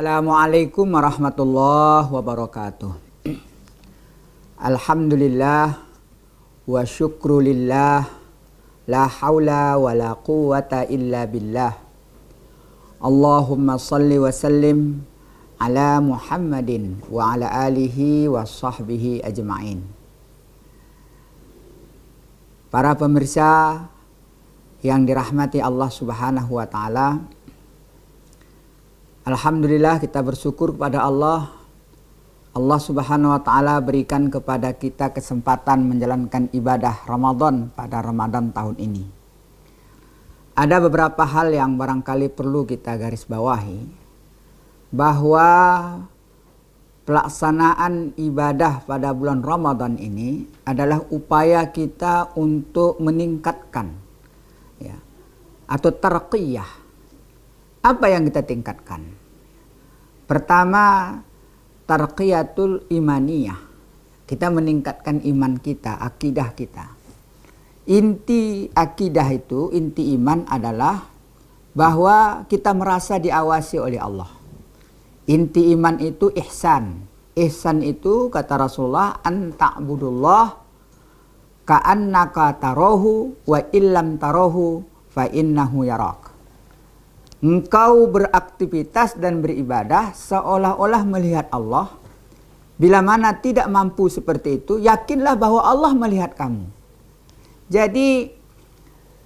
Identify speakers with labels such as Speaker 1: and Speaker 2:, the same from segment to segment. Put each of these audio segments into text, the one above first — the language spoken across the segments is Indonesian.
Speaker 1: Assalamualaikum warahmatullahi wabarakatuh. Alhamdulillah wa syukrulillah, la haula wa la quwata illa billah. Allahumma salli wa sallim ala Muhammadin wa ala alihi wa sahbihi ajma'in. Para pemirsa yang dirahmati Allah Subhanahu wa taala, alhamdulillah kita bersyukur kepada Allah. Allah Subhanahu wa taala berikan kepada kita kesempatan menjalankan ibadah Ramadan pada Ramadan tahun ini. Ada beberapa hal yang barangkali perlu kita garis bawahi, bahwa pelaksanaan ibadah pada bulan Ramadan ini adalah upaya kita untuk meningkatkan atau tarqiyah. Apa yang kita tingkatkan? Pertama, tarqiyatul imaniyah. Kita meningkatkan iman kita, akidah kita. Inti akidah itu, inti iman adalah bahwa kita merasa diawasi oleh Allah. Inti iman itu ihsan. Ihsan itu kata Rasulullah, an ta'budullah ka'annaka tarahu wa illam tarahu fa innahu yarak. Engkau beraktivitas dan beribadah seolah-olah melihat Allah. Bila mana tidak mampu seperti itu, yakinlah bahwa Allah melihat kamu. Jadi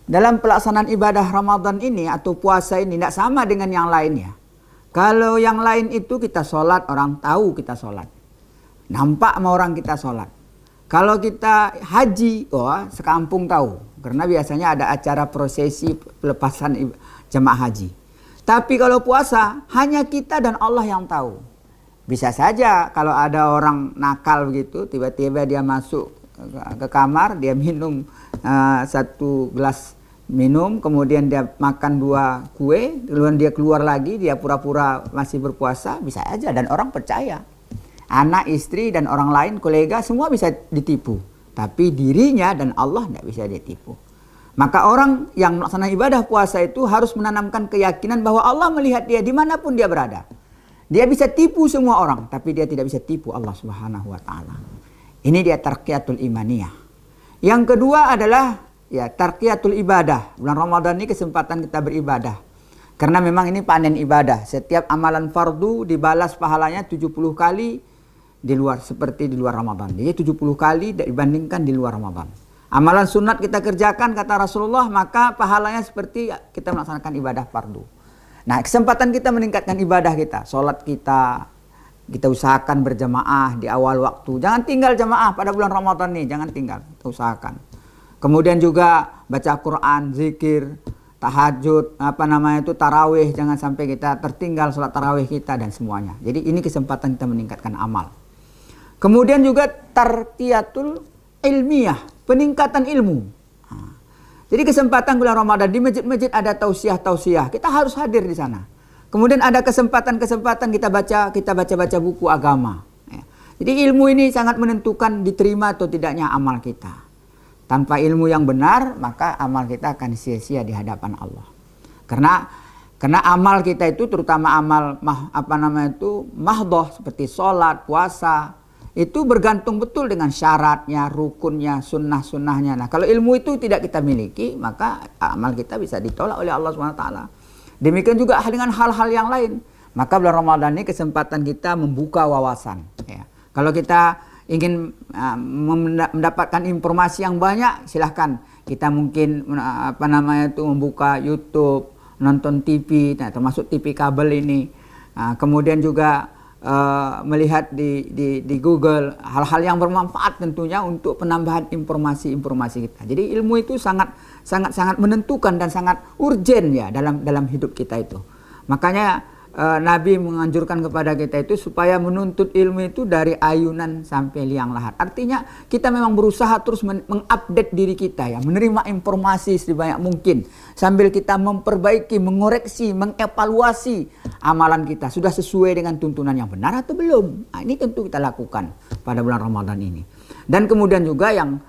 Speaker 1: dalam pelaksanaan ibadah Ramadan ini atau puasa ini tidak sama dengan yang lainnya. Kalau yang lain itu kita sholat, orang tahu kita sholat. Nampak sama orang kita sholat. Kalau kita haji, sekampung tahu. Karena biasanya ada acara prosesi pelepasan jemaah haji. Tapi kalau puasa, hanya kita dan Allah yang tahu. Bisa saja kalau ada orang nakal begitu, tiba-tiba dia masuk ke kamar, dia minum satu gelas minum, kemudian dia makan 2 kue, kemudian dia keluar lagi, dia pura-pura masih berpuasa, bisa aja. Dan orang percaya. Anak, istri, dan orang lain, kolega, semua bisa ditipu. Tapi dirinya dan Allah tidak bisa ditipu. Maka orang yang melaksanakan ibadah puasa itu harus menanamkan keyakinan bahwa Allah melihat dia dimanapun dia berada. Dia bisa tipu semua orang, tapi dia tidak bisa tipu Allah Subhanahu wa taala. Ini dia tarqiyatul imaniyah. Yang kedua adalah tarqiyatul ibadah. Bulan Ramadan ini kesempatan kita beribadah. Karena memang ini panen ibadah. Setiap amalan fardu dibalas pahalanya 70 kali seperti di luar Ramadan. Jadi 70 kali dibandingkan di luar Ramadan. Amalan sunat kita kerjakan kata Rasulullah, maka pahalanya seperti kita melaksanakan ibadah fardu. Nah, kesempatan kita meningkatkan ibadah kita, sholat kita usahakan berjamaah di awal waktu. Jangan tinggal jamaah pada bulan Ramadan nih, jangan tinggal, kita usahakan. Kemudian juga baca Quran, zikir, tahajud, tarawih, jangan sampai kita tertinggal sholat tarawih kita dan semuanya. Jadi ini kesempatan kita meningkatkan amal. Kemudian juga tarqiyatul ilmiah, peningkatan ilmu. Jadi kesempatan bulan Ramadan di masjid-masjid ada tausiah-tausiah, kita harus hadir di sana. Kemudian ada kesempatan-kesempatan kita baca buku agama. Jadi ilmu ini sangat menentukan diterima atau tidaknya amal kita. Tanpa ilmu yang benar, maka amal kita akan sia-sia di hadapan Allah. Karena amal kita itu terutama amal mahdhah seperti sholat, puasa, itu bergantung betul dengan syaratnya, rukunnya, sunnah-sunnahnya. Nah, kalau ilmu itu tidak kita miliki, maka amal kita bisa ditolak oleh Allah SWT. Demikian juga dengan hal-hal yang lain. Maka bulan Ramadan ini kesempatan kita membuka wawasan. Kalau kita ingin mendapatkan informasi yang banyak, silahkan. Kita mungkin membuka YouTube, nonton TV, termasuk TV kabel ini. Kemudian juga melihat di Google hal-hal yang bermanfaat tentunya untuk penambahan informasi-informasi kita. Jadi ilmu itu sangat menentukan dan sangat urgen dalam hidup kita itu. Makanya Nabi menganjurkan kepada kita itu supaya menuntut ilmu itu dari ayunan sampai liang lahat. Artinya kita memang berusaha terus mengupdate diri kita menerima informasi sebanyak mungkin sambil kita memperbaiki, mengoreksi, mengevaluasi amalan kita sudah sesuai dengan tuntunan yang benar atau belum. Nah, ini tentu kita lakukan pada bulan Ramadan ini. Dan kemudian juga yang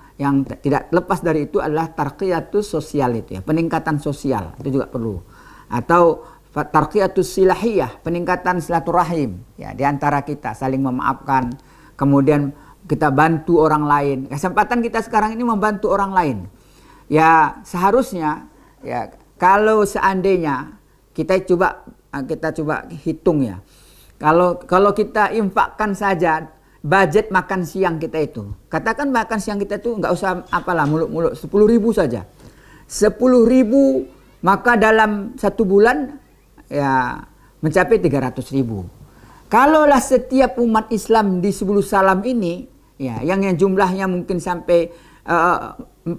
Speaker 1: tidak lepas dari itu adalah tarqiyatus sosial itu peningkatan sosial itu juga perlu. Atau tarqiyatus silahiyah, peningkatan silaturahim ya di antara kita, saling memaafkan, kemudian kita bantu orang lain. Kesempatan kita sekarang ini membantu orang lain. Ya seharusnya ya kalau seandainya kita coba hitung ya. Kalau kita infakkan saja budget makan siang kita itu. Katakan makan siang kita itu nggak usah apalah muluk-muluk 10.000 saja. 10.000 maka dalam 1 bulan ya mencapai 300.000. Kalaulah setiap umat Islam di 10 salam ini ya yang jumlahnya mungkin sampai 40.000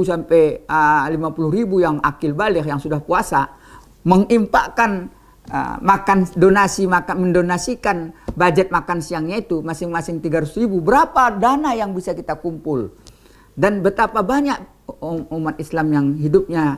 Speaker 1: sampai 50.000 yang akil baligh yang sudah puasa mengimpakkan mendonasikan budget makan siangnya itu masing-masing 300.000, berapa dana yang bisa kita kumpul dan betapa banyak umat Islam yang hidupnya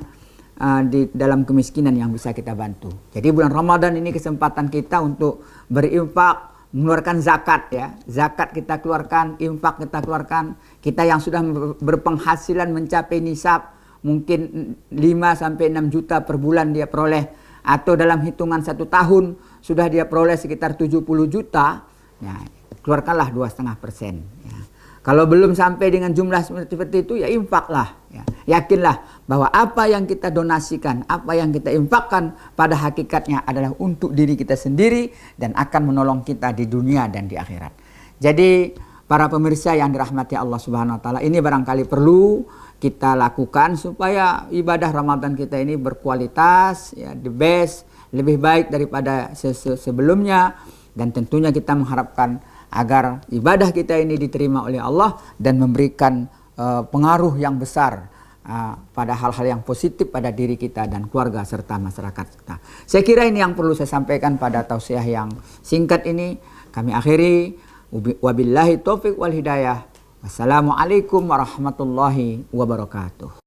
Speaker 1: di dalam kemiskinan yang bisa kita bantu. Jadi bulan Ramadan ini kesempatan kita untuk berinfak, mengeluarkan zakat ya. Zakat kita keluarkan, infak kita keluarkan. Kita yang sudah berpenghasilan mencapai nisab mungkin 5 sampai 6 juta per bulan dia peroleh, atau dalam hitungan 1 tahun sudah dia peroleh sekitar 70 juta, ya, keluarkanlah 2,5%. Ya. Kalau belum sampai dengan jumlah seperti itu, ya infaklah. Ya. Yakinlah bahwa apa yang kita donasikan, apa yang kita infakkan pada hakikatnya adalah untuk diri kita sendiri dan akan menolong kita di dunia dan di akhirat. Jadi para pemirsa yang dirahmati Allah Subhanahu wa taala, ini barangkali perlu kita lakukan supaya ibadah Ramadan kita ini berkualitas, ya, the best, lebih baik daripada sebelumnya, dan tentunya kita mengharapkan agar ibadah kita ini diterima oleh Allah dan memberikan pengaruh yang besar pada hal-hal yang positif pada diri kita dan keluarga serta masyarakat kita. Saya kira ini yang perlu saya sampaikan pada tausiah yang singkat ini. Kami akhiri, wabillahi taufiq wal hidayah. Wassalamualaikum warahmatullahi wabarakatuh.